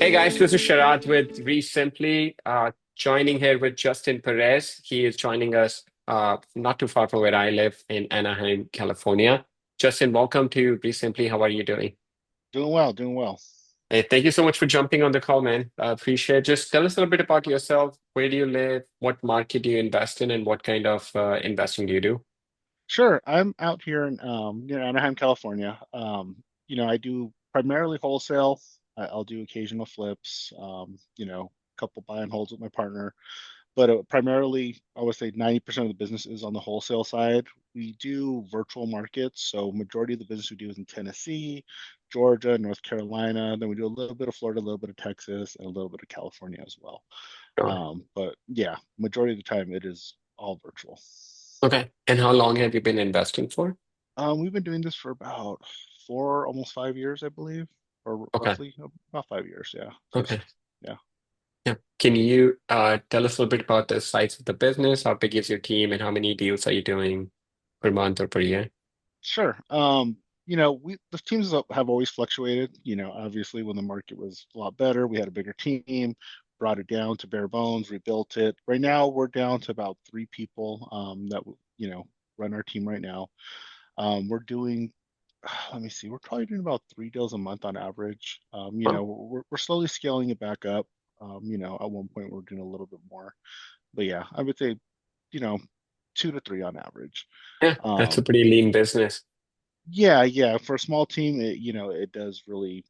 Hey guys, this is Sharad with REsimpli, joining here with Justin Perez. He is joining us not too far from where I live in Anaheim, California. Justin, welcome to REsimpli. How are you doing? Doing well, doing well. Hey, thank you so much for jumping on the call, man. I appreciate it. Just tell us a little bit about yourself. Where do you live? What market do you invest in? And what kind of investing do you do? Sure, I'm out here in near Anaheim, California. I do primarily wholesale. I'll do occasional flips, a couple buy and holds with my partner, but primarily I would say 90% of the business is on the wholesale side. We do virtual markets, so majority of the business we do is in Tennessee, Georgia, North Carolina. Then we do a little bit of Florida, a little bit of Texas, and a little bit of California as well. Sure. But yeah, majority of the time it is all virtual. Okay. And how long have you been investing for? We've been doing this for about four, almost 5 years, I believe, or Okay. roughly about 5 years. Yeah. Okay. Yeah. Yeah. Can you tell us a little bit about the size of the business? How big is your team and how many deals are you doing per month or per year? Sure. We the teams have always fluctuated. Obviously when the market was a lot better, we had a bigger team, brought it down to bare bones, rebuilt it. Right now we're down to about three people that run our team right now. We're doing let me see, we're probably doing about 3 deals a month on average. Huh? We're slowly scaling it back up. At one point we're doing a little bit more, but yeah, I would say, you know, two to three on average. Yeah, that's a Um, pretty lean business. yeah, yeah, for a small team, it does really,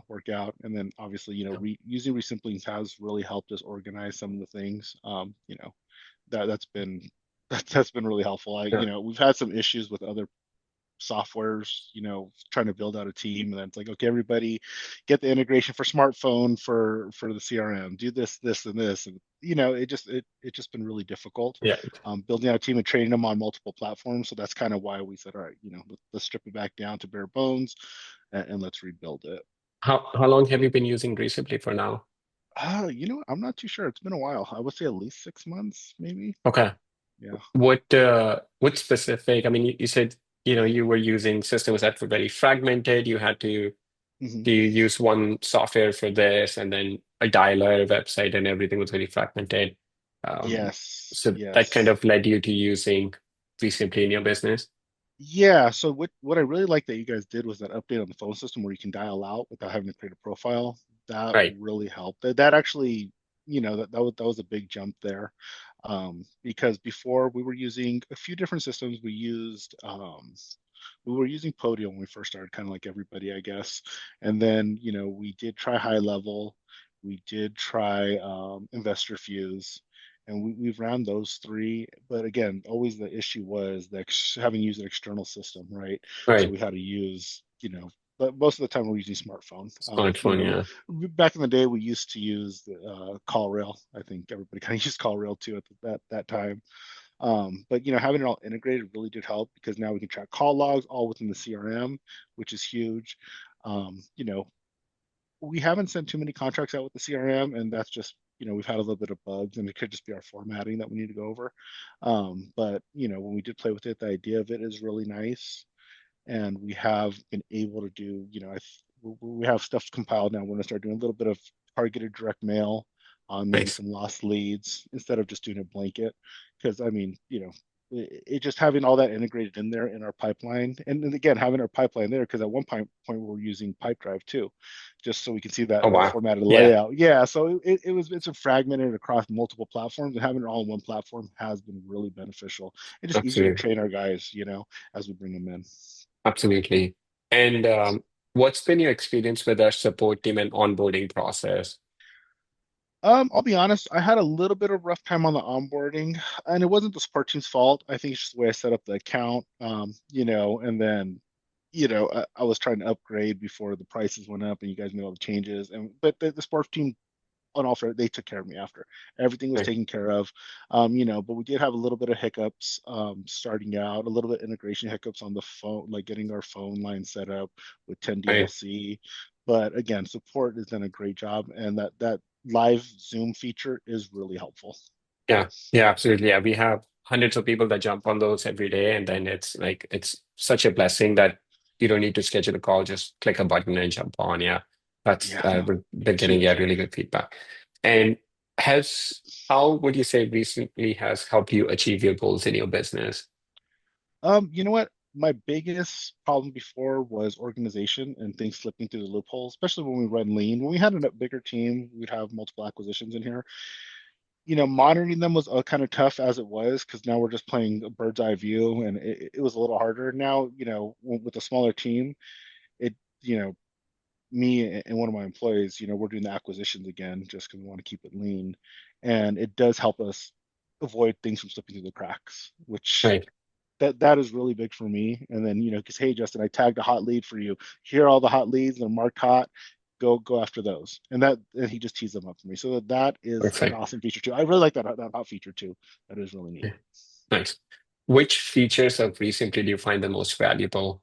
work out. And then obviously, Yeah. using Resimpling has really helped us organize some of the things. That's been that's been really helpful. Yeah. We've had some issues with other softwares, trying to build out a team, and then it's like, okay, everybody get the integration for smartphone for the CRM, do this, and this, and it just been really difficult Yeah. building out a team and training them on multiple platforms. So that's kind of why we said, all right, let's strip it back down to bare bones and let's rebuild it. How long have you been using Recently for now? I'm not too sure. It's been a while. I would say at least 6 months, maybe. Okay. Yeah. What specific, I mean, you said, you were using systems that were very fragmented. You had to Hmm. do you use one software for this and then a dialer, a website, and everything was very fragmented. Um, Yes, so that kind yes. of led you to using Recently in your business. Yeah, so what I really like that you guys did was that update on the phone system where you can dial out without having to create a profile. That Right. really helped. That actually, that was a big jump there. Because before we were using a few different systems. We were using Podium when we first started, kind of like everybody, I guess. And then, we did try High Level, we did try Investor Fuse, and we've ran those three. But again, always the issue was that having used an external system, right? So Right. we had to use, but most of the time we're using smartphone. Smartphone, yeah. Back in the day, we used to use the CallRail. I think everybody kind of used CallRail too at that time. But having it all integrated really did help because now we can track call logs all within the CRM, which is huge. Um, you know, we haven't sent too many contracts out with the CRM, and that's just, we've had a little bit of bugs, and it could just be our formatting that we need to go over. But when we did play with it, the idea of it is really nice, and we have been able to do, we have stuff compiled now. We're going to start doing a little bit of targeted direct mail on maybe Nice. some lost leads instead of just doing a blanket. Because I mean, it just having all that integrated in there in our pipeline, and then again having our pipeline there because at one point we were using Pipedrive too, just so we can see Oh that wow. formatted Yeah, layout. Yeah, so it's a fragmented across multiple platforms, and having it all in one platform has been really beneficial and just easier to absolutely. train our guys, as we bring them in. Absolutely. And what's been your experience with our support team and onboarding process? I'll be honest, I had a little bit of rough time on the onboarding, and it wasn't the support team's fault. I think it's just the way I set up the account. And then, I was trying to upgrade before the prices went up and you guys made all the changes. And but the sports team, on all fair, they took care of me after. Everything was Right. taken care of. But we did have a little bit of hiccups starting out, a little bit integration hiccups on the phone, like getting our phone line set up with Right. 10DLC. But again, support has done a great job, and that live Zoom feature is really helpful. Yeah. Yeah, absolutely. Yeah. We have hundreds of people that jump on those every day. And then it's such a blessing that you don't need to schedule a call, just click a button and jump on. Yeah. That's Yeah, no, been it's getting, yeah, huge. really good feedback. And has how would you say recently has helped you achieve your goals in your business? You know what? My biggest problem before was organization and things slipping through the loopholes, especially when we run lean. When we had a bigger team, we'd have multiple acquisitions in here. Monitoring them was kind of tough as it was because now we're just playing a bird's eye view, and it was a little harder. Now, with a smaller team, it, you know, me and one of my employees, we're doing the acquisitions again just because we want to keep it lean, and it does help us avoid things from slipping through the cracks, which Right. that is really big for me. And then, because hey, Justin, I tagged a hot lead for you. Here are all the hot leads. They're marked hot. Go after those. And he just tees them up for me. So that is an Perfect. awesome feature too. I really like that hot feature too. That is really neat. Yeah. Nice. Which features of REsimpli do you find the most valuable?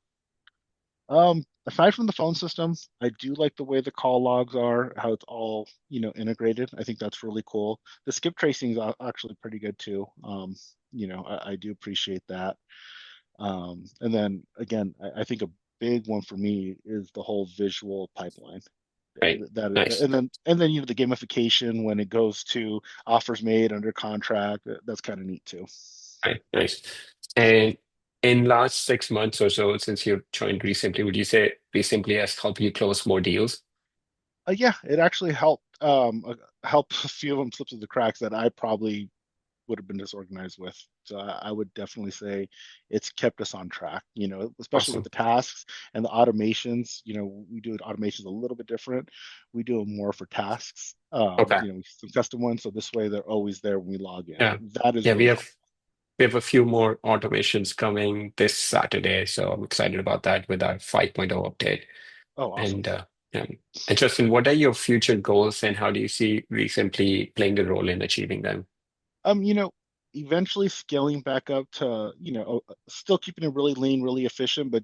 Aside from the phone system, I do like the way the call logs are, how it's all, integrated. I think that's really cool. The skip tracing is actually pretty good too. I do appreciate that. And then again, I think a big one for me is the whole visual pipeline. Right. Nice. And then the gamification when it goes to offers made under contract. That's kind of neat too. Right. Nice. And in last 6 months or so since you joined REsimpli, would you say REsimpli has helped you close more deals? Yeah, it actually helped a few of them slip through the cracks that I probably would have been disorganized with. So I would definitely say it's kept us on track, especially with Awesome. the tasks and the automations. We do automations a little bit different. We do them more for tasks, Okay. some custom ones. So this way they're always there when we log in. Yeah. That is Yeah, we really have helpful. we have a few more automations coming this Saturday, so I'm excited about that with our 5.0 update. Oh, awesome. And yeah. And Justin, what are your future goals and how do you see REsimpli playing a role in achieving them? Um, you know, Eventually scaling back up to, still keeping it really lean, really efficient, but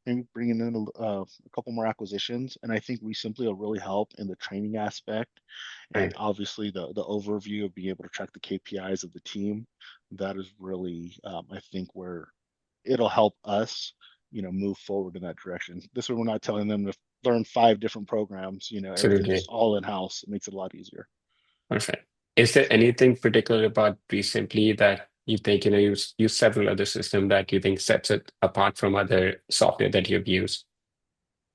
maybe bringing in a couple more acquisitions. And I think we simply will really help in the training aspect, and Right. obviously the overview of being able to track the KPIs of the team. That is really, I think, where it'll help us, move forward in that direction. This way, we're not telling them to learn five different programs. Everything's just Absolutely. all in house. It makes it a lot easier. Perfect. Is there anything particular about REsimpli that you think, you use several other systems that you think sets it apart from other software that you've used?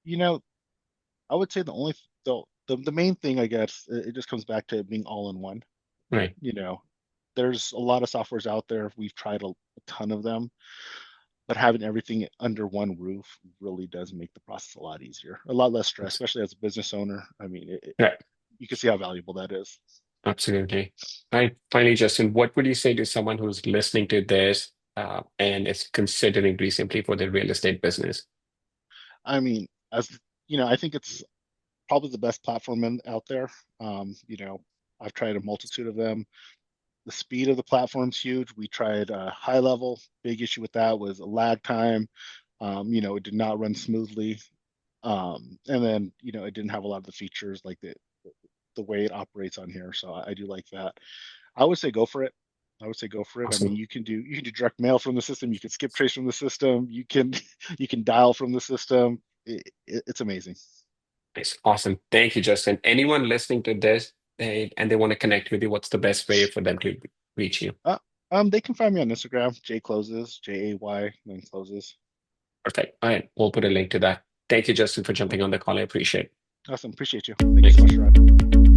You know, I would say the main thing, I guess, it just comes back to it being all in one. Right. You know, there's a lot of softwares out there. We've tried a ton of them, but having everything under one roof really does make the process a lot easier, a lot less stress, especially as a business owner. I mean, Right. you can see how valuable that is. Absolutely. Right. Finally, Justin, what would you say to someone who's listening to this and is considering REsimpli for their real estate business? I mean, I think it's probably the best platform out there. I've tried a multitude of them. The speed of the platform's huge. We tried high level. Big issue with that was a lag time. It did not run smoothly. And then, it didn't have a lot of the features like the way it operates on here. So I do like that. I would say go for it. I would say go for it. I mean, Awesome. you can do direct mail from the system. You can skip trace from the system. You can you can dial from the system. It's amazing. Nice. Awesome. Thank you, Justin. Anyone listening to this and they want to connect with you, what's the best way for them to reach you? Uh, they can find me on Instagram, J Closes, Jay, then closes. Perfect. All right. We'll put a link to that. Thank you, Justin, for jumping on the call. I appreciate it. Awesome. Appreciate you. Thank you so much, Thanks. Sharad.